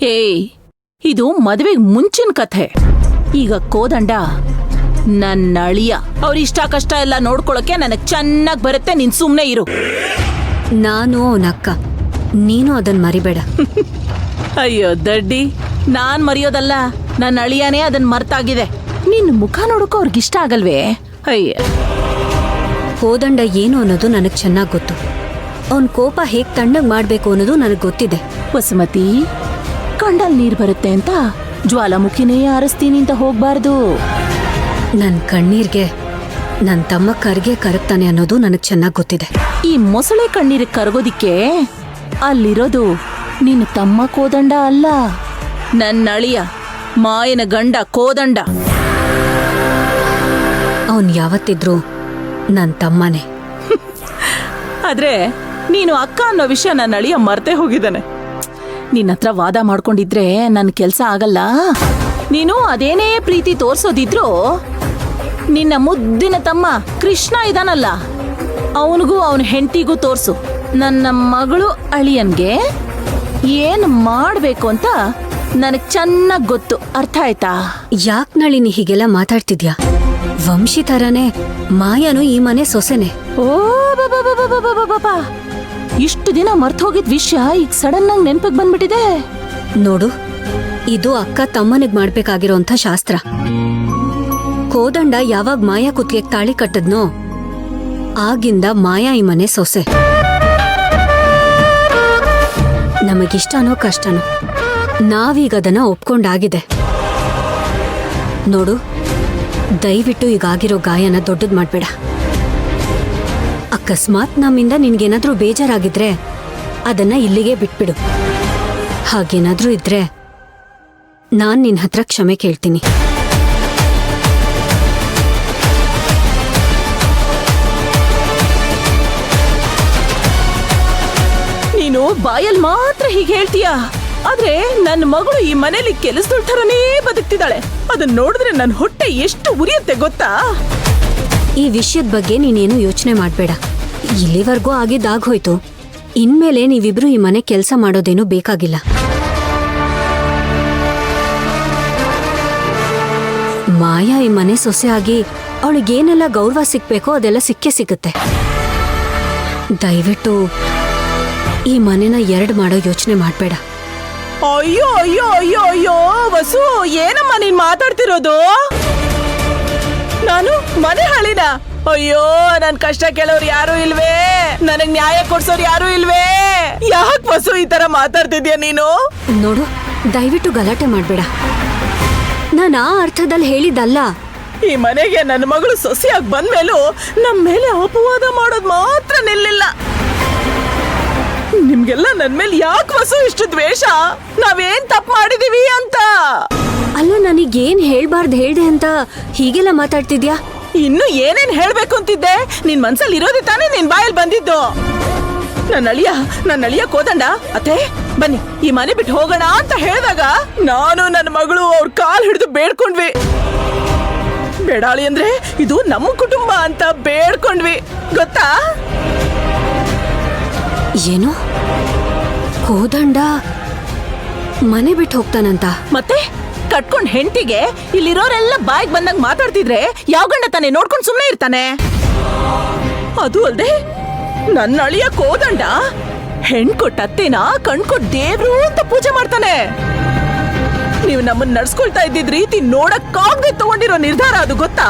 ಏಯ್, ಇದು ಮದುವೆಗೆ ಮುಂಚಿನ ಕಥೆ. ಈಗ ಕೋದಂಡ ನನ್ನ ಅಳಿಯ. ಅವ್ರ ಇಷ್ಟ ಕಷ್ಟ ಎಲ್ಲ ನೋಡ್ಕೊಳಕ್ಕೆ ನನಗ್ ಚೆನ್ನಾಗ್ ಬರುತ್ತೆ. ನೀನ್ ಸುಮ್ನೆ ಇರು. ನಾನು ಅವನಕ್ಕ, ನೀನು ಅದನ್ ಮರಿಬೇಡ. ಅಯ್ಯೋ ದಡ್ಡಿ, ನಾನ್ ಮರೆಯೋದಲ್ಲ, ನನ್ನ ಅಳಿಯನೇ ಅದನ್ ಮರ್ತಾಗಿದೆ. ನಿನ್ ಮುಖ ನೋಡೋಕೆ ಅವ್ರಿಗಿಷ್ಟ ಆಗಲ್ವೇ? ಅಯ್ಯ, ಕೋದಂಡ ಏನು ಅನ್ನೋದು ನನಗ್ ಚೆನ್ನಾಗ್ ಗೊತ್ತು. ಅವನ್ ಕೋಪ ಹೇಗ್ ತಣ್ಣಗ್ ಮಾಡ್ಬೇಕು ಅನ್ನೋದು ನನಗ್ ಗೊತ್ತಿದೆ. ವಸುಮತಿ, ಕಂಡಲ್ ನೀರ್ ಬರುತ್ತೆ ಅಂತ ಜ್ವಾಲಾಮುಖಿನೇ ಆರಿಸ್ತೀನಿ ಅಂತ ಹೋಗ್ಬಾರ್ದು. ನನ್ ಕಣ್ಣೀರ್ಗೆ ನನ್ ತಮ್ಮ ಕರ್ಗೆ ಕರಗ್ತಾನೆ ಅನ್ನೋದು ನನಗ್ ಚೆನ್ನಾಗ್ ಗೊತ್ತಿದೆ. ಈ ಮೊಸಳೆ ಕಣ್ಣೀರಿಗೆ ಕರಗೋದಿಕ್ಕೆ ಅಲ್ಲಿರೋದು ನಿನ್ನ ತಮ್ಮ ಕೋದಂಡ ಅಲ್ಲ, ನನ್ನ ಅಳಿಯ ಮಾಯನ ಗಂಡ ಕೋದಂಡ. ಅವನ್ ಯಾವತ್ತಿದ್ರು ನನ್ ತಮ್ಮನೇ. ಆದ್ರೆ ನೀನು ಅಕ್ಕ ಅನ್ನೋ ವಿಷಯ ನನ್ನ ಅಳಿಯ ಮರ್ತೇ ಹೋಗಿದ್ದಾನೆ. ನಿನ್ನ ಹತ್ರ ವಾದ ಮಾಡ್ಕೊಂಡಿದ್ರೆ ನನ್ನ ಕೆಲ್ಸ ಆಗಲ್ಲ. ನೀನು ಅದೇನೇ ಪ್ರೀತಿ ತೋರ್ಸೋದಿದ್ರು ನಿನ್ನ ಮುದ್ದಿನ ತಮ್ಮ ಕೃಷ್ಣ ಇದಾನಲ್ಲ, ಅವನಿಗೂ ಅವನ ಹೆಂಡತಿಗೂ ತೋರ್ಸು. ನನ್ನ ಮಗಳು ಅಳಿಯನ್ಗೆ ಏನ್ ಮಾಡ್ಬೇಕು ಅಂತ ನನಗ್ ಚೆನ್ನಾಗ್ ಗೊತ್ತು. ಅರ್ಥ ಆಯ್ತಾ? ಯಾಕ್ ನಳಿನಿ ಹೀಗೆಲ್ಲ ಮಾತಾಡ್ತಿದ್ಯಾ? ವಂಶಿ ತರನೇ ಮಾಯನು ಈ ಮನೆ ಸೊಸೆನೆ. ಓ ಬಾಬಾ, ಇಷ್ಟು ದಿನ ಮರ್ತ ಹೋಗಿದ್ ವಿಷಯ ಈಗ ಸಡನ್ ಆಗಿ ನೆನ್ಪಿಗೆ ಬಂದ್ಬಿಟ್ಟಿದೆ. ನೋಡು, ಇದು ಅಕ್ಕ ತಮ್ಮನಿಗ್ ಮಾಡ್ಬೇಕಾಗಿರೋಂಥ ಶಾಸ್ತ್ರ. ಕೋದಂಡ ಯಾವಾಗ ಮಾಯಾ ಕುತ್ತಿಗೆ ತಾಳಿ ಕಟ್ಟದ್ನೋ ಆಗಿಂದ ಮಾಯಾ ಈ ಮನೆ ಸೊಸೆ. ನಮಗಿಷ್ಟನೋ ಕಷ್ಟನೋ ನಾವೀಗ ಅದನ್ನ ಒಪ್ಕೊಂಡಾಗಿದೆ. ನೋಡು, ದಯವಿಟ್ಟು ಈಗಾಗಿರೋ ಗಾಯನ ದೊಡ್ಡದ್ ಮಾಡ್ಬೇಡ. ಅಕಸ್ಮಾತ್ ನಮ್ಮಿಂದ ನಿನ್ಗೇನಾದ್ರೂ ಬೇಜಾರಾಗಿದ್ರೆ ಅದನ್ನ ಇಲ್ಲಿಗೆ ಬಿಟ್ಬಿಡು. ಹಾಗೇನಾದ್ರೂ ಇದ್ರೆ ನಾನ್ ನಿನ್ ಹತ್ರ ಕ್ಷಮೆ ಕೇಳ್ತೀನಿ. ನೀನು ಬಾಯಲ್ಲಿ ಮಾತ್ರ ಹೀಗೆ ಹೇಳ್ತೀಯ, ಆದ್ರೆ ನನ್ನ ಮಗಳು ಈ ಮನೇಲಿ ಕೆಲಸದೊಳ ಥರನೇ ಬದುಕ್ತಿದ್ದಾಳೆ. ಅದನ್ನ ನೋಡಿದ್ರೆ ನನ್ನ ಹೊಟ್ಟೆ ಎಷ್ಟು ಉರಿಯುತ್ತೆ ಗೊತ್ತಾ? ಈ ವಿಷಯದ ಬಗ್ಗೆ ನೀನೇನು ಯೋಚನೆ ಮಾಡ್ಬೇಡ. ಇಲ್ಲಿವರೆಗೂ ಆಗಿದ್ದಾಗೋಯ್ತು. ಇನ್ಮೇಲೆ ನೀವಿಬ್ರು ಈ ಮನೆ ಕೆಲಸ ಮಾಡೋದೇನು ಬೇಕಾಗಿಲ್ಲ. ಮಾಯಾ ಈ ಮನೆ ಸೊಸೆ ಆಗಿ ಅವಳಿಗೇನೆಲ್ಲ ಗೌರವ ಸಿಕ್ಬೇಕೋ ಅದೆಲ್ಲ ಸಿಕ್ಕೇ ಸಿಗುತ್ತೆ. ದಯವಿಟ್ಟು ಈ ಮನೆನ ಎರಡು ಮಾಡೋ ಯೋಚನೆ ಮಾಡ್ಬೇಡ. ಅಯ್ಯೋ ಅಯ್ಯೋ ಅಯ್ಯೋ ಅಯ್ಯೋ ವಸು, ಏನಮ್ಮ ನೀನ್ ಮಾತಾಡ್ತಿರೋದು? ನಾನು ಮನೆ ಹಾಳಿನ? ಅಯ್ಯೋ, ನನ್ ಕಷ್ಟ ಕೇಳೋರು ಯಾರು ಇಲ್ವೇ? ನನಗ್ ನ್ಯಾಯ ಕೊಡ್ಸೋರು ಯಾರು ಇಲ್ವೇ? ಯಾಕೆ ವಸು ಈ ತರ ಮಾತಾಡ್ತಿದ್ಯಾ ನೀನು? ನೋಡು, ದಯವಿಟ್ಟು ಗಲಾಟೆ ಮಾಡ್ಬೇಡ. ನಾನು ಆ ಅರ್ಥದಲ್ಲಿ ಹೇಳಿದ್ದಲ್ಲ. ಈ ಮನೆಗೆ ನನ್ನ ಮಗಳು ಸೊಸೆಯಾಗಿ ಬಂದ್ಮೇಲೂ ನಮ್ಮ ಮೇಲೆ ಅಪವಾದ ಮಾಡೋದು ಮಾತ್ರ ನಿಲ್ಲಿಲ್ಲ. ನಿಮ್ಗೆಲ್ಲ ನನ್ ಮೇಲೆ ಯಾಕೆ ವಸು ಇಷ್ಟು ದ್ವೇಷ? ನಾವೇನ್ ತಪ್ಪು ಮಾಡಿದೀವಿ ಅಂತ? ಅಲ್ಲ, ನನಗೇನ್ ಹೇಳ್ಬಾರ್ದು ಹೇಳ್ದೆ ಅಂತ ಹೀಗೆಲ್ಲ ಮಾತಾಡ್ತಿದ್ಯಾ? ಇನ್ನು ಏನೇನ್ ಹೇಳ್ಬೇಕು ಅಂತಿದ್ದೆ? ನಿನ್ ಮನ್ಸಲ್ಲಿ ಇರೋದೇ ತಾನೇ ನಿನ್ ಬಾಯಲ್ಲಿ ಬಂದಿದ್ದು. ನನ್ನ ಅಳಿಯ ಕೋದಂಡ ಅತ್ತೆ ಬನ್ನಿ ಈ ಮನೆ ಬಿಟ್ಟು ಹೋಗೋಣ ಅಂತ ಹೇಳಿದಾಗ ನಾನು ನನ್ನ ಮಗಳು ಅವ್ರ ಕಾಲ್ ಹಿಡಿದು ಬೇಡ್ಕೊಂಡ್ವಿ. ಬೇಡಾಳಿ ಅಂದ್ರೆ ಇದು ನಮ್ಮ ಕುಟುಂಬ ಅಂತ ಬೇಡ್ಕೊಂಡ್ವಿ, ಗೊತ್ತಾ? ಏನು, ಕೋದಂಡ ಮನೆ ಬಿಟ್ಟು ಹೋಗ್ತಾನಂತ? ಮತ್ತೆ ಕಟ್ಕೊಂಡ್ ಹೆಂಡತಿಗೆ ಇಲ್ಲಿರೋರೆಲ್ಲ ಬಾಯಿಗೆ ಬಂದಾಗ ಮಾತಾಡ್ತಿದ್ರೆ ಯಾವ ಗಂಡ ತಾನೆ ನೋಡ್ಕೊಂಡು ಸುಮ್ಮನೆ ಇರ್ತಾನೆ? ಅದು ಅಲ್ದೆ ನನ್ನ ಅಳಿಯ ಕೋದಂಡ ಹೆಣ್ಕೊಟ್ಟ ಅತ್ತೆನ ಕಣ್ಕೊಟ್ ದೇವ್ರು ಅಂತ ಪೂಜೆ ಮಾಡ್ತಾನೆ. ನೀವು ನಮ್ಮನ್ನ ನಡ್ಸ್ಕೊಳ್ತಾ ಇದ್ದಿದ್ ರೀತಿ ನೋಡಕ್ಕಾಗದೆ ತಗೊಂಡಿರೋ ನಿರ್ಧಾರ ಅದು, ಗೊತ್ತಾ?